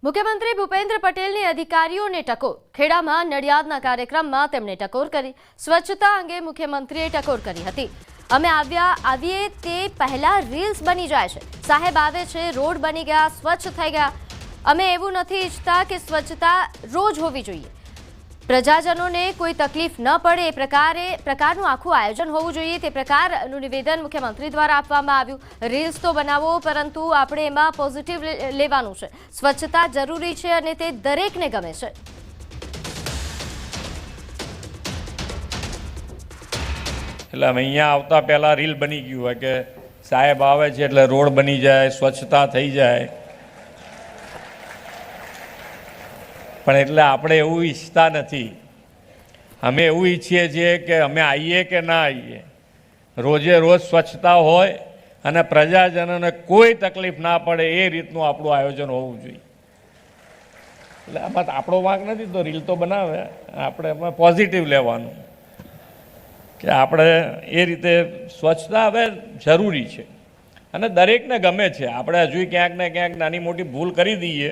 મુખ્યમંત્રી ભૂપેન્દ્ર પટેલની અધિકારીઓને ટકોર. ખેડામાં નડિયાદના કાર્યક્રમમાં તેમણે ટકોર કરી. સ્વચ્છતા અંગે મુખ્યમંત્રીએ ટકોર કરી હતી. અમે આવીએ તે પહેલા રીલ્સ બની જાય છે. સાહેબ આવે છે, રોડ બની ગયા, સ્વચ્છ થઈ ગયા. અમે એવું નથી ઈચ્છતા કે સ્વચ્છતા રોજ હોવી જોઈએ. પ્રજાજનોને કોઈ તકલીફ ન પડે એ પ્રકારનું આખું આયોજન હોવું જોઈએ. તે પ્રકારનું નિવેદન મુખ્યમંત્રી દ્વારા આપવામાં આવ્યું. રીલ્સ તો બનાવો, પરંતુ આપણે એમાં પોઝિટિવ લેવાનું છે. સ્વચ્છતા જરૂરી છે અને તે દરેકને ગમે છે. એટલે અહીંયા આવતા પહેલાં રીલ બની ગયું હોય કે સાહેબ આવે છે એટલે રોડ બની જાય, સ્વચ્છતા થઈ જાય. પણ એટલે આપણે એવું ઈચ્છતા નથી. અમે એવું ઈચ્છીએ છીએ કે અમે આવીએ કે ના આવીએ, રોજે રોજ સ્વચ્છતા હોય અને પ્રજાજનોને કોઈ તકલીફ ના પડે એ રીતનું આપણું આયોજન હોવું જોઈએ. એટલે આમાં આપણો વાંક નથી, તો રીલ તો બનાવે, આપણે એમાં પોઝિટિવ લેવાનું કે આપણે એ રીતે સ્વચ્છતા હવે જરૂરી છે અને દરેકને ગમે છે. આપણે હજુ ક્યાંક ને ક્યાંક નાની મોટી ભૂલ કરી દઈએ,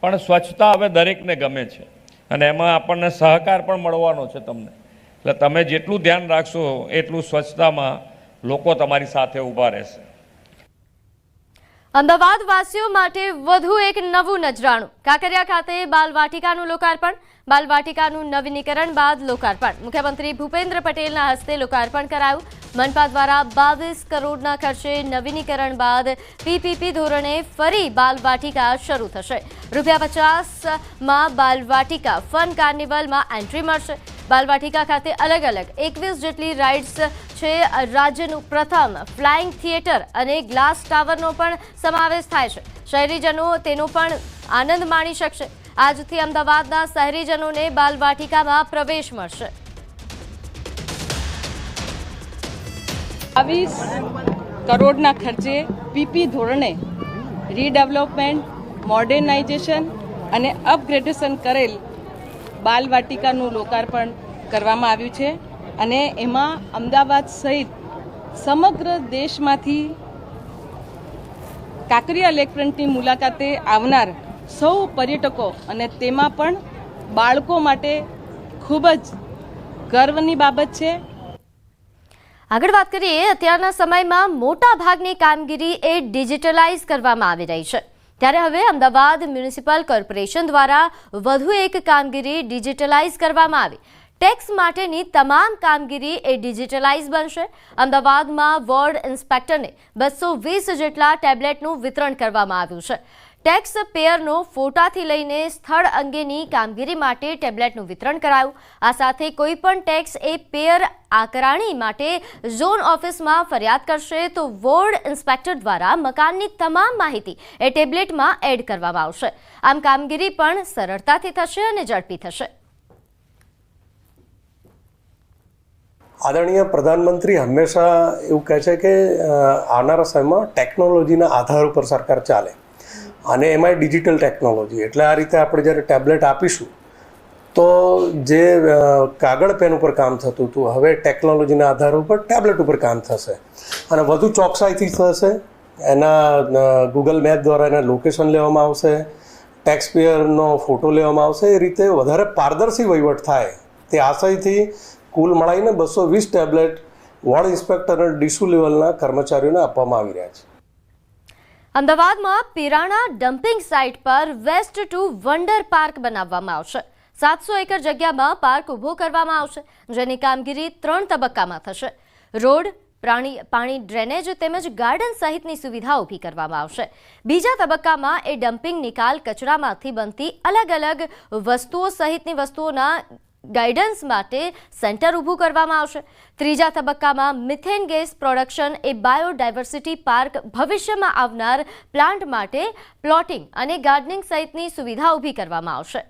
પણ સ્વચ્છતા હવે દરેકને ગમે છે અને એમાં આપણને સહકાર પણ મળવાનો છે તમને. એટલે તમે જેટલું ધ્યાન રાખશો એટલું સ્વચ્છતામાં લોકો તમારી સાથે ઊભા રહેશે. અમદાવાદ વાસીઓ માટે વધુ એક નવું નજરાણું. કાંકરિયા ખાતે બાલવાટિકાનું લોકાર્પણ. બાલવાટિકાનું નવીનીકરણ બાદ લોકાર્પણ. મુખ્યમંત્રી ભૂપેન્દ્ર પટેલના હસ્તે લોકાર્પણ કરાયું. મનપા દ્વારા 22 કરોડના ખર્ચે નવીનીકરણ બાદ પીપીપી ધોરણે ફરી બાલવાટિકા શરૂ થશે. ₹50માં બાલવાટિકા ફન કાર્નિવલમાં એન્ટ્રી મળશે. બાલવાટિકા ખાતે અલગ અલગ 21 જેટલી રાઇડ્સ છે. રાજ્યનું પ્રથમ ફ્લાઇંગ થિયેટર અને ગ્લાસ ટાવરનો પણ સમાવેશ થાય છે. શહેરીજનો તેનો પણ આનંદ માણી શકશે. આજથી અમદાવાદના શહેરીજનોને બાલવાટિકામાં પ્રવેશ મળશે. 22 કરોડના ખર્ચે પીપી ધોરણે રીડેવલપમેન્ટ, મોડર્નાઇઝેશન અને અપગ્રેડેશન કરેલ બાલવાટિકાનું લોકાર્પણ કરવામાં આવ્યું છે અને એમાં અમદાવાદ સહિત સમગ્ર દેશમાંથી કાંકરિયા લેકફ્રન્ટની મુલાકાતે આવનાર સૌ પર્યટકો અને તેમાં પણ બાળકો માટે ખૂબ જ ગર્વની બાબત છે. આગળ વાત કરીએ, અત્યારના સમયમાં મોટા ભાગની કામગીરી એ ડિજિટલાઇઝ કરવામાં આવી રહી છે. ત્યારે હવે અમદાવાદ મ્યુનિસિપલ કોર્પોરેશન દ્વારા વધુ એક કામગીરી ડિજિટલાઇઝ કરવામાં આવી. ટેક્સ માટેની તમામ કામગીરી એ ડિજિટલાઇઝ બનશે. અમદાવાદમાં વોર્ડ ઇન્સ્પેક્ટરને 220 જેટલા ટેબ્લેટનું વિતરણ કરવામાં આવ્યું છે. ટેક્સ પેયરનો ફોટાથી લઈને સ્થળ અંગેની કામગીરી માટે ટેબ્લેટનું વિતરણ કરાયું. આ સાથે કોઈપણ ટેક્સ એ પેયર આકારણી માટે ઝોન ઓફિસમાં ફરિયાદ કરશે તો વોર્ડ ઇન્સ્પેક્ટર દ્વારા મકાનની તમામ માહિતી એ ટેબ્લેટમાં એડ કરવામાં આવશે. આમ કામગીરી પણ સરળતાથી થશે અને ઝડપી થશે. આદરણીય પ્રધાનમંત્રી હંમેશા એવું કહે છે કે આવનારા સમયમાં ટેકનોલોજીના આધાર ઉપર સરકાર ચાલે અને એમાં ડિજિટલ ટેકનોલોજી. એટલે આ રીતે આપણે જ્યારે ટેબ્લેટ આપીશું તો જે કાગળ પેન ઉપર કામ થતું હતું હવે ટેકનોલોજીના આધાર ઉપર ટેબ્લેટ ઉપર કામ થશે અને વધુ ચોકસાઈથી થશે. એના ગૂગલ મેપ દ્વારા એના લોકેશન લેવામાં આવશે, ટેક્સ પેયરનો ફોટો લેવામાં આવશે. એ રીતે વધારે પારદર્શી વહીવટ થાય તે આશયથી કુલ મળાઈને 220 ટેબ્લેટ વોર્ડ ઇન્સ્પેક્ટર અને ડીસુ લેવલના કર્મચારીઓને આપવામાં આવી રહ્યા છે. અમદાવાદમાં પિરાણા ડમ્પિંગ સાઇટ પર વેસ્ટ ટુ વન્ડર પાર્ક બનાવવામાં આવશે. 700 એકર જગ્યામાં પાર્ક ઊભો કરવામાં આવશે, જેની કામગીરી 3 તબક્કામાં થશે. રોડ, પાણી ડ્રેનેજ તેમજ ગાર્ડન સહિતની સુવિધા ઊભી કરવામાં આવશે. બીજા તબક્કામાં એ ડમ્પિંગ નિકાલ કચરામાંથી બનતી અલગ અલગ વસ્તુઓ સહિતની વસ્તુઓના ગાઈડન્સ માટે સેન્ટર ઊભું કરવામાં આવશે. ત્રીજા તબક્કામાં મિથેન ગેસ પ્રોડક્શન એ બાયોડાયવર્સિટી પાર્ક, ભવિષ્યમાં આવનાર પ્લાન્ટ માટે પ્લોટિંગ અને ગાર્ડનિંગ સહિતની સુવિધા ઊભી કરવામાં આવશે.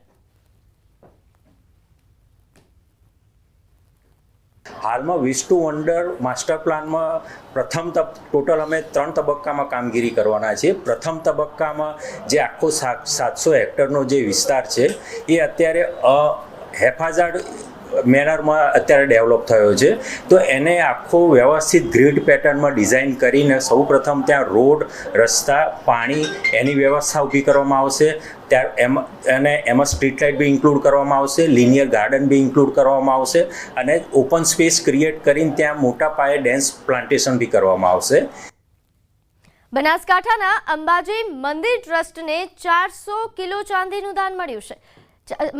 હાલમાં વિશ ટુ વન્ડર માસ્ટર પ્લાનમાં પ્રથમ ટોટલ અમે 3 તબક્કામાં કામગીરી કરવાના છે. પ્રથમ તબક્કામાં જે આખો 700 હેક્ટરનો જે વિસ્તાર છે એ અત્યારે હેફાઝાર્ડ મેનરમાં અત્યારે ડેવલપ થયો છે. તો એને આખો વ્યવસ્થિત ગ્રીડ પેટર્નમાં ડિઝાઇન કરીને સૌપ્રથમ ત્યાં રોડ, રસ્તા, પાણી એની વ્યવસ્થા ઊભી કરવામાં આવશે. એમાં સ્ટ્રીટ લાઇટ બી ઇન્ક્લુડ કરવામાં આવશે, લિનિયર ગાર્ડન બી ઇન્ક્લુડ કરવામાં આવશે અને ઓપન સ્પેસ ક્રિએટ કરીને ત્યાં મોટા પાયે ડેન્સ પ્લાન્ટેશન બી કરવામાં આવશે. બનાસકાંઠાના અંબાજી મંદિર ટ્રસ્ટને 400 કિલો ચાંદીનું દાન મળ્યું છે.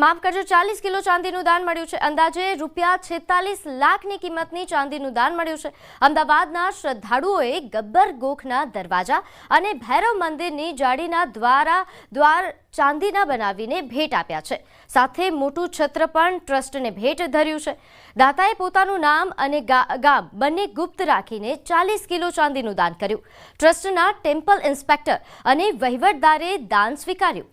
માફ કરજો, 40 કિલો ચાંદીનું દાન મળ્યું છે. અંદાજે રૂપિયા 46 લાખની કિંમતની ચાંદીનું દાન મળ્યું છે. અમદાવાદના શ્રદ્ધાળુઓએ ગબ્બર ગોખના દરવાજા અને ભૈરવ મંદિરની જાળીના દ્વાર ચાંદીના બનાવીને ભેટ આપ્યા છે. સાથે મોટું છત્ર પણ ટ્રસ્ટને ભેટ ધર્યું છે. દાતાએ પોતાનું નામ અને ગામ બંને ગુપ્ત રાખીને 40 કિલો ચાંદીનું દાન કર્યું. ટ્રસ્ટના ટેમ્પલ ઇન્સ્પેક્ટર અને વહીવટદારે દાન સ્વીકાર્યું.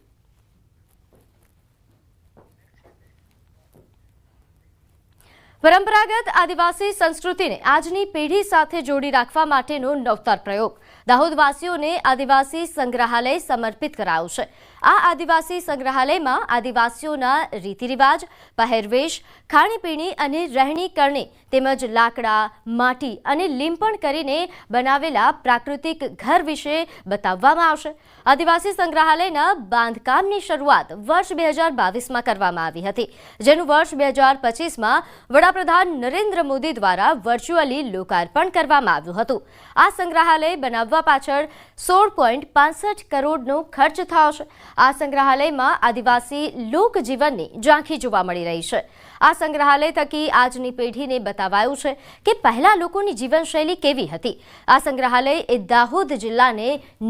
પરંપરાગત આદિવાસી સંસ્કૃતિને આજની પેઢી સાથે જોડી રાખવા માટેનો નવતર પ્રયોગ. દાહોદવાસીઓને આદિવાસી સંગ્રહાલય સમર્પિત કરાયું છે. આ આદિવાસી સંગ્રહાલયમાં આદિવાસીઓના રીતિરિવાજ, પહેરવેશ, ખાણીપીણી અને રહેણી કરણી તેમજ લાકડા, માટી અને લીંપણ કરીને બનાવેલા પ્રાકૃતિક ઘર વિશે બતાવવામાં આવશે. આદિવાસી સંગ્રહાલયના બાંધકામની શરૂઆત વર્ષ 2022માં કરવામાં આવી હતી, જેનું વર્ષ 2025માં વડાપ્રધાન નરેન્દ્ર મોદી દ્વારા વર્ચ્યુઅલી લોકાર્પણ કરવામાં આવ્યું હતું. આ સંગ્રહાલય બનાવવા પાછળ 16.65 કરોડનો ખર્ચ થયો છે. આ સંગ્રહાલયમાં આદિવાસી લોકજીવનની ઝાંખી જોવા મળી રહી છે. આ સંગ્રહાલય થકી આજની પેઢીને બતાવાયું છે કે પહેલા લોકોની જીવનશૈલી કેવી હતી. આ સંગ્રહાલય એ દાહોદ જિલ્લાને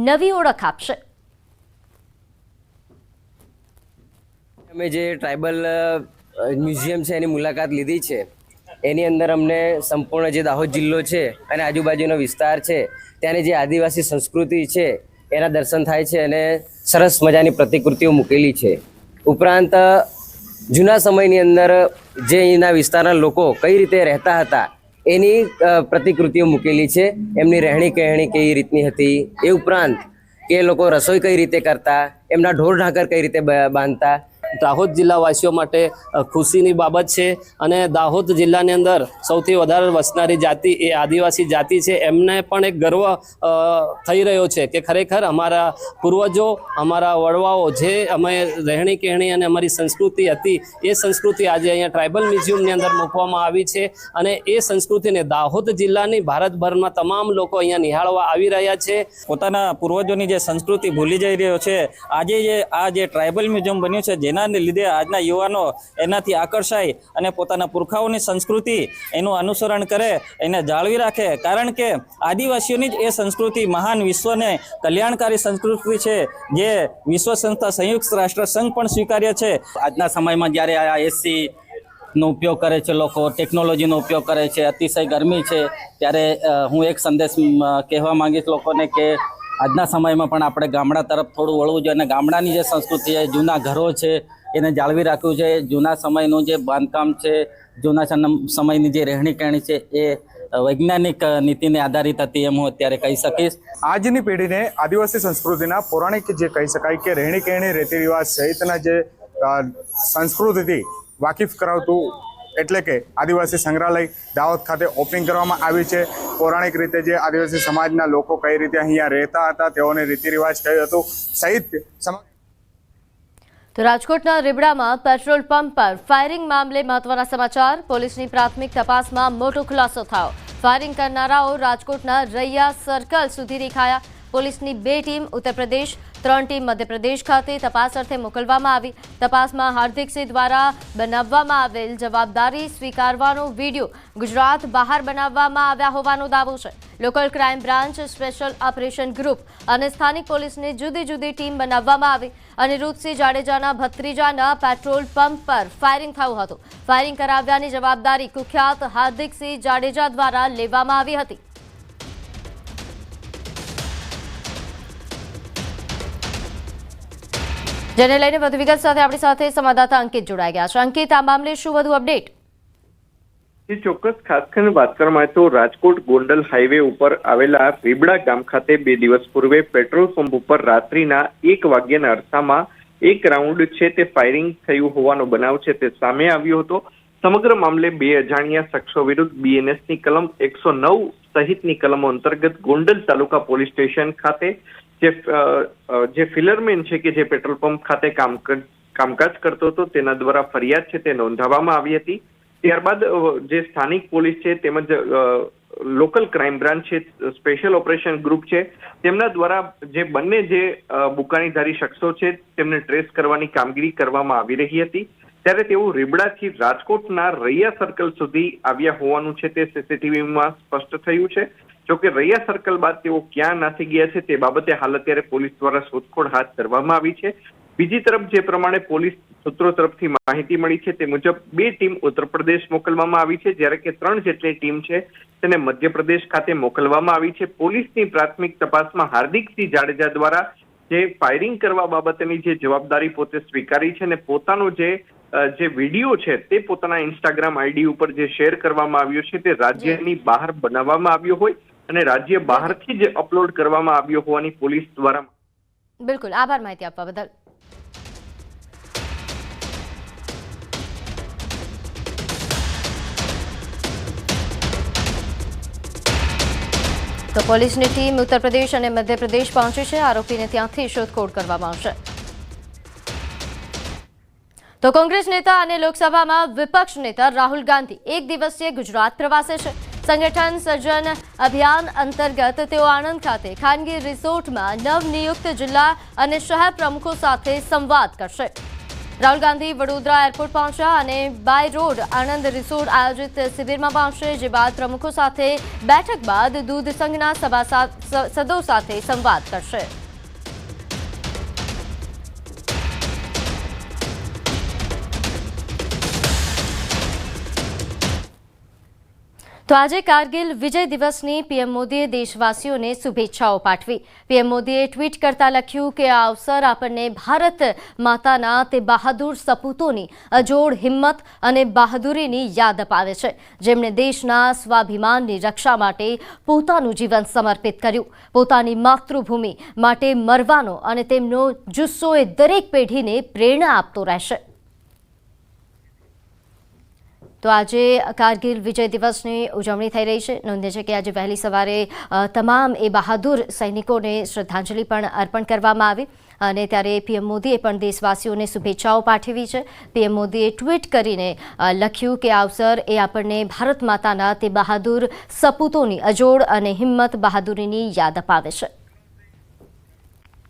નવી ઓળખ આપશે. અમે જે ટ્રાઇબલ મ્યુઝિયમ છે એની મુલાકાત લીધી છે. એની અંદર અમને સંપૂર્ણ જે દાહોદ જિલ્લો છે અને આજુબાજુનો વિસ્તાર છે ત્યાંની જે આદિવાસી સંસ્કૃતિ છે એના દર્શન થાય છે અને સરસ મજાની પ્રતિકૃતિઓ મૂકેલી છે. ઉપરાંત જૂના સમયની અંદર જે અહીંના વિસ્તારના લોકો કઈ રીતે રહેતા હતા એની પ્રતિકૃતિઓ મૂકેલી છે. એમની રહેણી કહેણી કઈ રીતની હતી, એ ઉપરાંત કે લોકો રસોઈ કઈ રીતે કરતા, એમના ઢોર ઢાંકર કઈ રીતે બાંધતા. દાહોદ જિલ્લાવાસીઓ માટે ખુશીની બાબત છે અને દાહોદ જિલ્લાની અંદર સૌથી વધારે વસનારી જાતિ એ આદિવાસી જાતિ છે. એમને પણ એક ગર્વ થઈ રહ્યો છે કે ખરેખર અમારા પૂર્વજો, અમારા વડવાઓ જે અમે રહેણી કહેણી અને અમારી સંસ્કૃતિ હતી એ સંસ્કૃતિ આજે અહીંયા ટ્રાઇબલ મ્યુઝિયમની અંદર મૂકવામાં આવી છે અને એ સંસ્કૃતિને દાહોદ જિલ્લાની ભારતભરમાં તમામ લોકો અહીંયા નિહાળવા આવી રહ્યા છે. પોતાના પૂર્વજોની જે સંસ્કૃતિ ભૂલી જઈ રહ્યો છે. આજે આ જે ટ્રાઇબલ મ્યુઝિયમ બન્યું છે જેના લીધે આજના યુવાનો એનાથી આકર્ષાય અને પોતાના પુરખાઓની સંસ્કૃતિ એનું અનુસરણ કરે, એને જાળવી રાખે. કારણ કે આદિવાસીઓની જ એ સંસ્કૃતિ મહાન વિશ્વને કલ્યાણકારી સંસ્કૃતિ છે જે વિશ્વ સંસ્થા સંયુક્ત રાષ્ટ્ર સંઘ પણ સ્વીકાર્ય છે. આજના સમયમાં જ્યારે આ એસી નો ઉપયોગ કરે છે, લોકો ટેકનોલોજીનો ઉપયોગ કરે છે, અતિશય ગરમી છે, ત્યારે હું એક સંદેશ કહેવા માંગીશ લોકોને કે આજના સમયમાં પણ આપણે ગામડા તરફ થોડું વળવું જોઈએ અને ગામડાની જે સંસ્કૃતિ છે, જૂના ઘરો છે એને જાળવી રાખવું છે. જૂના સમયનું જે બાંધકામ છે, જૂના સમયની જે રહેણી કહેણી છે એ વૈજ્ઞાનિક નીતિને આધારિત હતી એમ હું અત્યારે કહી શકીશ. આજની પેઢીને આદિવાસી સંસ્કૃતિના પૌરાણિક જે કહી શકાય કે રહેણી કહેણી, રીતિ રિવાજ સહિતના જે સંસ્કૃતિથી વાકેફ કરાવતું એટલે કે આદિવાસી સંગ્રહાલય દાહોદ ખાતે ઓપનિંગ કરવામાં આવી છે. પૌરાણિક રીતે જે આદિવાસી સમાજના લોકો કઈ રીતે અહીંયા રહેતા હતા, તેઓને રીતિ રિવાજ કયું હતું સહિત. તો રાજકોટના રીબડામાં પેટ્રોલ પંપ પર ફાયરિંગ મામલે મહત્વના સમાચાર. પોલીસની પ્રાથમિક તપાસમાં મોટો ખુલાસો થયો. ફાયરિંગ કરનારાઓ રાજકોટના રૈયા સર્કલ સુધી દેખાયા. પોલીસની 2 ટીમ ઉત્તર પ્રદેશ, 3 ટીમ મધ્યપ્રદેશ ખાતે તપાસ અર્થે મોકલવામાં આવી. તપાસમાં હાર્દિકસિંહ દ્વારા બનાવવામાં આવેલ જવાબદારી સ્વીકારવાનો વિડીયો ગુજરાત બહાર બનાવવામાં આવ્યા હોવાનો દાવો છે. Local crime branch, special operation group અને સ્થાનિક પોલીસની જુદી જુદી ટીમ બનાવવામાં આવી. અનિરુદ્ધસિંહ જાડેજાના ભત્રીજાના પેટ્રોલ પંપ પર ફાયરિંગ થયું હતું. ફાયરિંગ કરાવ્યાની જવાબદારી કુખ્યાત હાર્દિકસિંહ જાડેજા દ્વારા લેવામાં આવી હતી. જેને લઈને વધુ વિગત સાથે આપણી સાથે સંવાદદાતા અંકિત જોડાઈ ગયા છે. અંકિત, આ મામલે શું વધુ અપડેટ? ચોક્કસ ખાસ કરીને વાત કરવામાં આવે તો રાજકોટ ગોંડલ હાઈવે ઉપર આવેલા રીબડા ગામ ખાતે 2 દિવસ પૂર્વે પેટ્રોલ પંપ ઉપર રાત્રિના 1 વાગ્યાના અરસામાં એક રાઉન્ડ છે તે ફાયરિંગ થયું હોવાનો બનાવ છે તે સામે આવ્યો હતો. સમગ્ર મામલે 2 અજાણ્યા શખ્સો વિરુદ્ધ BNSની કલમ 109 સહિતની કલમો અંતર્ગત ગોંડલ તાલુકા પોલીસ સ્ટેશન ખાતે જે ફિલરમેન છે કે જે પેટ્રોલ પંપ ખાતે કામકાજ કરતો હતો તેના દ્વારા ફરિયાદ છે તે નોંધાવવામાં આવી હતી. ત્યારબાદ જે સ્થાનિક પોલીસ છે તેમજ લોકલ ક્રાઇમ બ્રાન્ચ છે, સ્પેશિયલ ઓપરેશન ગ્રુપ છે, તેમના દ્વારા જે બંને જે બુકાનીધારી શખ્સો છે તેમને ટ્રેસ કરવાની કામગીરી કરવામાં આવી રહી હતી. ત્યારે તેઓ રીબડાથી રાજકોટના રૈયા સર્કલ સુધી આવ્યા હોવાનું છે તે સીસીટીવીમાં સ્પષ્ટ થયું છે. જોકે રૈયા સર્કલ બાદ તેઓ ક્યાં નાસી ગયા છે તે બાબતે હાલ અત્યારે પોલીસ દ્વારા શોધખોળ હાથ ધરવામાં આવી છે. બીજી તરફ જે પ્રમાણે પોલીસ સૂત્રો તરફથી માહિતી મળી છે તે મુજબ 2 ટીમ ઉત્તર પ્રદેશ મોકલવામાં આવી છે, જ્યારે કે 3 જેટલી ટીમ છે તેને મધ્યપ્રદેશ ખાતે મોકલવામાં આવી છે. પોલીસની પ્રાથમિક તપાસમાં હાર્દિકસિંહ જાડેજા દ્વારા જે ફાયરિંગ કરવા બાબતની જે જવાબદારી પોતે સ્વીકારી છે અને પોતાનો જે વિડીયો છે તે પોતાના ઇન્સ્ટાગ્રામ આઈડી ઉપર જે શેર કરવામાં આવ્યો છે તે રાજ્યની બહાર બનાવવામાં આવ્યો હોય અને રાજ્ય બહારથી જ અપલોડ કરવામાં આવ્યો હોવાની પોલીસ દ્વારા. બિલકુલ, આભાર માહિતી આપવા બદલ. તો પોલીસની ટીમ ઉત્તર પ્રદેશ અને મધ્યપ્રદેશ પહોંચી છે. આરોપીને ત્યાંથી શોધખોળ કરવામાં આવશે. તો કોંગ્રેસ નેતા અને લોકસભામાં વિપક્ષ નેતા રાહુલ ગાંધી 1 દિવસીય ગુજરાત પ્રવાસે છે. સંગઠન સર્જન અભિયાન અંતર્ગત તેઓ આણંદ ખાતે ખાનગી રિસોર્ટમાં નવનિયુક્ત જિલ્લા અને શહેર પ્રમુખો સાથે સંવાદ કરશે. રાહુલ ગાંધી વડોદરા એરપોર્ટ પહોંચ્યા અને બાય રોડ આણંદ રિસોર્ટ આયોજિત શિબિરમાં પહોંચશે, જે બાદ પ્રમુખો સાથે બેઠક બાદ દૂધ સંઘના સભાસદો સાથે સંવાદ કરશે. તો આજે કારગિલ વિજય દિવસની પીએમ મોદીએ દેશવાસીઓને શુભેચ્છાઓ પાઠવી. પીએમ મોદીએ ટ્વીટ કરતા લખ્યું કે આ અવસર આપણને ભારત માતાના તે બહાદુર સપૂતોની અજોડ હિંમત અને બહાદુરીની યાદ અપાવે છે, જેમણે દેશના સ્વાભિમાનની રક્ષા માટે પોતાનું જીવન સમર્પિત કર્યું. પોતાની માતૃભૂમિ માટે મરવાનો અને તેમનો જુસ્સો એ દરેક પેઢીને પ્રેરણા આપતો રહેશે. તો આજે કારગિલ વિજય દિવસની ઉજવણી થઈ રહી છે. નોંધે છે કે આજે વહેલી સવારે તમામ એ બહાદુર સૈનિકોને શ્રદ્ધાંજલિ પણ અર્પણ કરવામાં આવી અને ત્યારે પીએમ મોદીએ પણ દેશવાસીઓને શુભેચ્છાઓ પાઠવી છે. પીએમ મોદીએ ટ્વીટ કરીને લખ્યું કે આ અવસર એ આપણને ભારત માતાના તે બહાદુર સપૂતોની અજોડ અને હિંમત બહાદુરીની યાદ અપાવે છે.